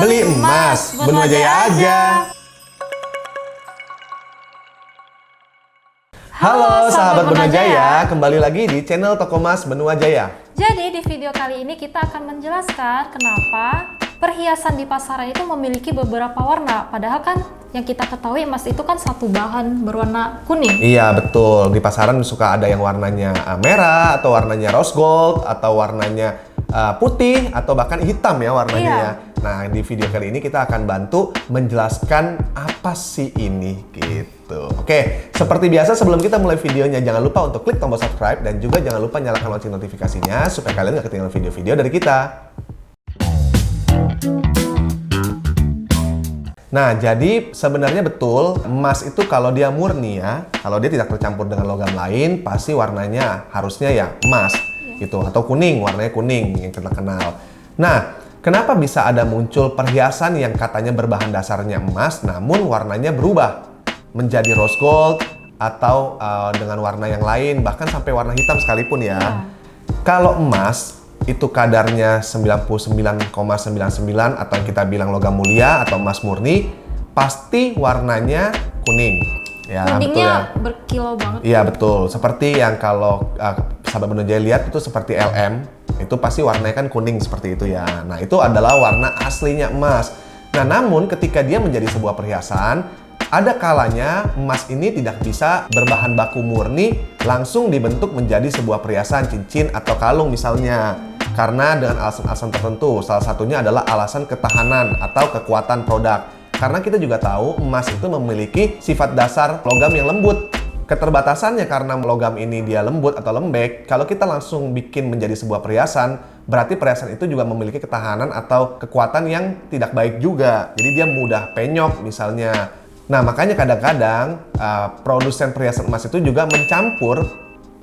Beli emas, Benua Jaya aja. Halo sahabat Benua Jaya, kembali lagi di channel Toko Emas Benua Jaya. Jadi di video kali ini kita akan menjelaskan kenapa perhiasan di pasaran itu memiliki beberapa warna. Padahal kan yang kita ketahui emas itu kan satu bahan berwarna kuning. Iya betul, di pasaran suka ada yang warnanya merah, atau warnanya rose gold, atau warnanya putih, atau bahkan hitam ya warnanya ya. Nah di video kali ini kita akan bantu menjelaskan apa sih ini gitu. Oke, seperti biasa sebelum kita mulai videonya jangan lupa untuk klik tombol subscribe dan juga jangan lupa nyalakan lonceng notifikasinya supaya kalian nggak ketinggalan video-video dari kita. Nah, jadi sebenarnya betul emas itu kalau dia murni ya, kalau dia tidak tercampur dengan logam lain, pasti warnanya harusnya ya emas gitu, atau kuning, warnanya kuning yang kita kenal. Nah, kenapa bisa ada muncul perhiasan yang katanya berbahan dasarnya emas, namun warnanya berubah menjadi rose gold atau dengan warna yang lain, bahkan sampai warna hitam sekalipun ya. Kalau emas itu kadarnya 99,99 atau yang kita bilang logam mulia atau emas murni, pasti warnanya kuning. Ya, kuningnya betul ya. Berkilau banget. Iya betul, seperti yang kalau sahabat Benua Jaya lihat itu seperti LM, itu pasti warnanya kan kuning seperti itu ya. Nah itu adalah warna aslinya emas. Nah namun ketika dia menjadi sebuah perhiasan, ada kalanya emas ini tidak bisa berbahan baku murni langsung dibentuk menjadi sebuah perhiasan, cincin atau kalung misalnya. Karena dengan alasan-alasan tertentu, salah satunya adalah alasan ketahanan atau kekuatan produk. Karena kita juga tahu emas itu memiliki sifat dasar logam yang lembut. Keterbatasannya karena logam ini dia lembut atau lembek, kalau kita langsung bikin menjadi sebuah perhiasan, berarti perhiasan itu juga memiliki ketahanan atau kekuatan yang tidak baik juga. Jadi dia mudah penyok misalnya. Nah makanya kadang-kadang produsen perhiasan emas itu juga mencampur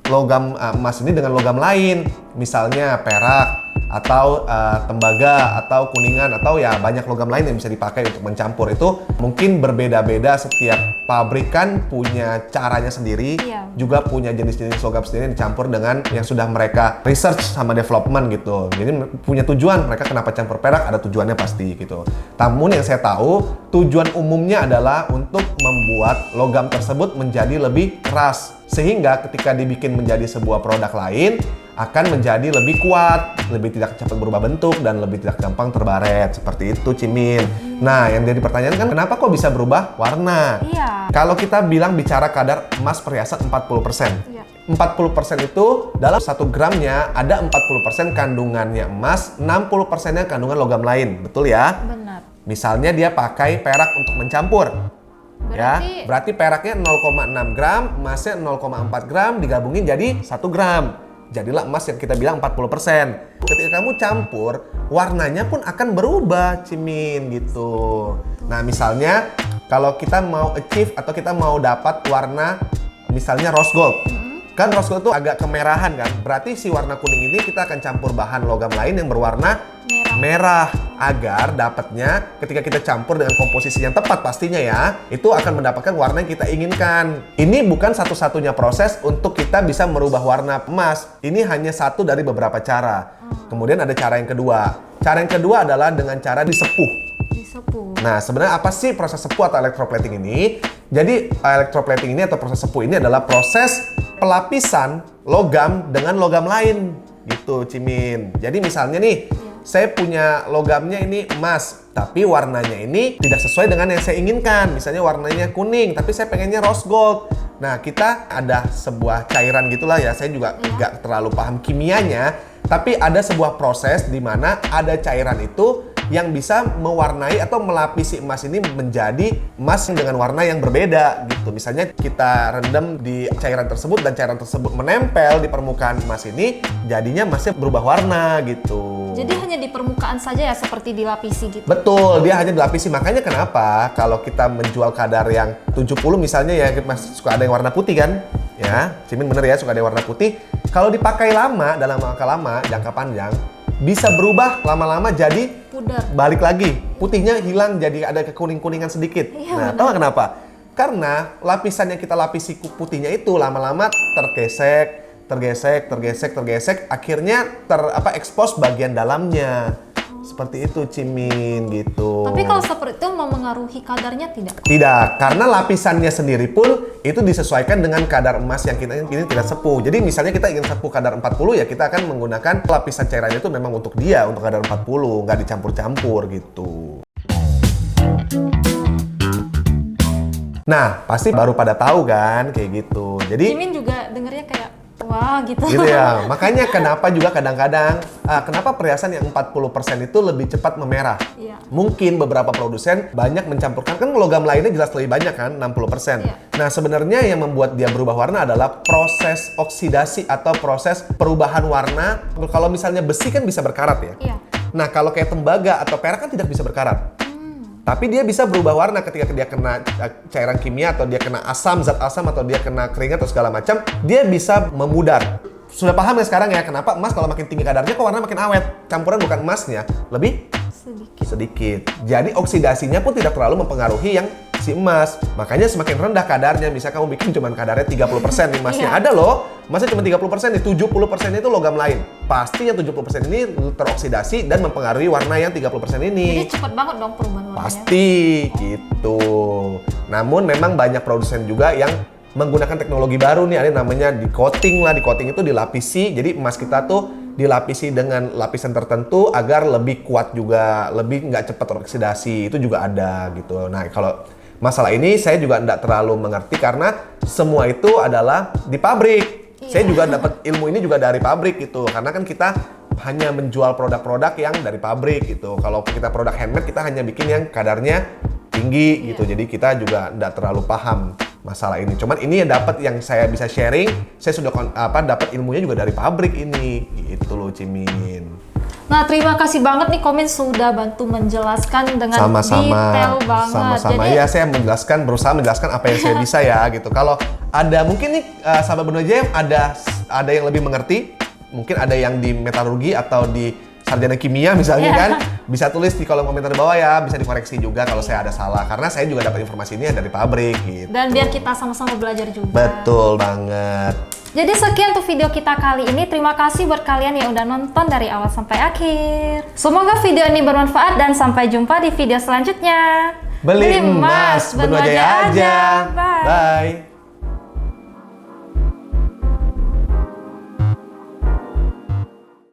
logam emas ini dengan logam lain, misalnya perak atau tembaga atau kuningan atau ya banyak logam lain yang bisa dipakai untuk mencampur. Itu mungkin berbeda-beda, setiap pabrikan punya caranya sendiri, juga punya jenis-jenis logam sendiri yang dicampur dengan yang sudah mereka research sama development gitu. Jadi punya tujuan, mereka kenapa campur perak ada tujuannya pasti gitu. Namun yang saya tahu tujuan umumnya adalah untuk membuat logam tersebut menjadi lebih keras, sehingga ketika dibikin menjadi sebuah produk lain akan menjadi lebih kuat, lebih tidak cepat berubah bentuk, dan lebih tidak gampang terbaret. Seperti itu, Cimin. Nah, yang jadi pertanyaan kan kenapa kok bisa berubah warna? Kalau kita bicara kadar emas perhiasan 40%. 40% itu dalam 1 gramnya ada 40% kandungannya emas, 60%-nya kandungan logam lain. Betul ya? Benar. Misalnya dia pakai perak untuk mencampur. Berarti peraknya 0,6 gram, emasnya 0,4 gram, digabungin jadi 1 gram. Jadilah emas yang kita bilang 40%. Ketika kamu campur, warnanya pun akan berubah, Cimin, gitu. Nah, misalnya kalau kita mau achieve atau kita mau dapat warna misalnya rose gold. Kan rose gold itu agak kemerahan kan? Berarti si warna kuning ini kita akan campur bahan logam lain yang berwarna merah agar dapatnya ketika kita campur dengan komposisi yang tepat pastinya ya, itu akan mendapatkan warna yang kita inginkan. Ini bukan satu-satunya proses untuk kita bisa merubah warna emas. Ini hanya satu dari beberapa cara. Kemudian ada cara yang kedua. Cara yang kedua adalah dengan cara disepuh. Nah, sebenarnya apa sih proses sepuh atau electroplating ini? Jadi, electroplating ini atau proses sepuh ini adalah proses pelapisan logam dengan logam lain. Gitu, Cimin. Jadi misalnya nih, saya punya logamnya ini emas, tapi warnanya ini tidak sesuai dengan yang saya inginkan. Misalnya warnanya kuning, tapi saya pengennya rose gold. Nah, kita ada sebuah cairan gitulah ya, saya juga nggak terlalu paham kimianya, tapi ada sebuah proses di mana ada cairan itu yang bisa mewarnai atau melapisi emas ini menjadi emas dengan warna yang berbeda gitu. Misalnya kita rendam di cairan tersebut dan cairan tersebut menempel di permukaan emas ini, jadinya emasnya berubah warna gitu. Jadi hanya di permukaan saja ya, seperti dilapisi gitu. Betul, dia hanya dilapisi. Makanya kenapa kalau kita menjual kadar yang 70 misalnya ya, masih suka ada yang warna putih kan? Ya, Cimin bener ya, suka ada yang warna putih. Kalau dipakai lama, dalam jangka panjang, bisa berubah lama-lama jadi pudar. Balik lagi, putihnya hilang jadi ada kekuning-kuningan sedikit. Nah, tahu nggak kenapa? Karena lapisan yang kita lapisi putihnya itu lama-lama tergesek, akhirnya expose bagian dalamnya. Seperti itu Cimin gitu. Tapi kalau seperti itu memengaruhi kadarnya tidak? Tidak, karena lapisannya sendiri pun itu disesuaikan dengan kadar emas yang kita ingin tidak sepuh. Jadi misalnya kita ingin sepuh kadar 40 ya kita akan menggunakan lapisan cairannya itu memang untuk dia, untuk kadar 40, nggak dicampur-campur gitu. Nah, pasti baru pada tahu kan kayak gitu. Jadi Cimin juga dengernya kayak wah gitu. gitu ya. Makanya kenapa juga kadang-kadang kenapa perhiasan yang 40% itu lebih cepat memerah? Iya. Mungkin beberapa produsen banyak mencampurkan, kan logam lainnya jelas lebih banyak kan, 60%. Iya. Nah, sebenarnya yang membuat dia berubah warna adalah proses oksidasi atau proses perubahan warna. Kalau misalnya besi kan bisa berkarat ya. Iya. Nah, kalau kayak tembaga atau perak kan tidak bisa berkarat. Tapi dia bisa berubah warna ketika dia kena cairan kimia atau dia kena asam, zat asam atau dia kena keringat atau segala macam, dia bisa memudar. Sudah paham ya sekarang ya kenapa emas kalau makin tinggi kadarnya kok warna makin awet? Campuran bukan emasnya, lebih sedikit. Jadi oksidasinya pun tidak terlalu mempengaruhi yang si emas. Makanya semakin rendah kadarnya, misal kamu bikin cuma kadarnya 30% emasnya. Iya. Ada loh, emasnya cuma 30%, nih 70% itu logam lain. Pasti yang 70% ini teroksidasi dan mempengaruhi warna yang 30% ini. Jadi cepet banget dong perubahan warnanya. Pasti gitu. Namun memang banyak produsen juga yang menggunakan teknologi baru nih, ada yang namanya di coating lah. Di coating itu dilapisi, jadi emas kita tuh dilapisi dengan lapisan tertentu agar lebih kuat juga, lebih nggak cepat teroksidasi. Itu juga ada gitu. Nah, kalau masalah ini saya juga nggak terlalu mengerti karena semua itu adalah di pabrik. Iya. Saya juga dapat ilmu ini juga dari pabrik gitu. Karena kan kita hanya menjual produk-produk yang dari pabrik gitu. Kalau kita produk handmade kita hanya bikin yang kadarnya tinggi gitu. Jadi kita juga nggak terlalu paham masalah ini. Cuman ini yang saya bisa sharing. Saya sudah dapat ilmunya juga dari pabrik ini. Gitu loh Cimin. Nah, terima kasih banget nih Komin sudah bantu menjelaskan dengan Sama-sama. detail banget. Sama-sama. Jadi Ya saya berusaha menjelaskan apa yang saya bisa ya gitu. Kalau ada mungkin nih sahabat Beno Jaya ada yang lebih mengerti, mungkin ada yang di metalurgi atau di sarjana kimia misalnya kan, bisa tulis di kolom komentar di bawah ya, bisa dikoreksi juga kalau saya ada salah karena saya juga dapat informasi ini dari pabrik gitu. dan biar kita sama-sama belajar juga. Betul banget. Jadi sekian untuk video kita kali ini. Terima kasih buat kalian yang udah nonton dari awal sampai akhir. Semoga video ini bermanfaat dan sampai jumpa di video selanjutnya. Beli emas Beno Jaya aja. Bye. Bye.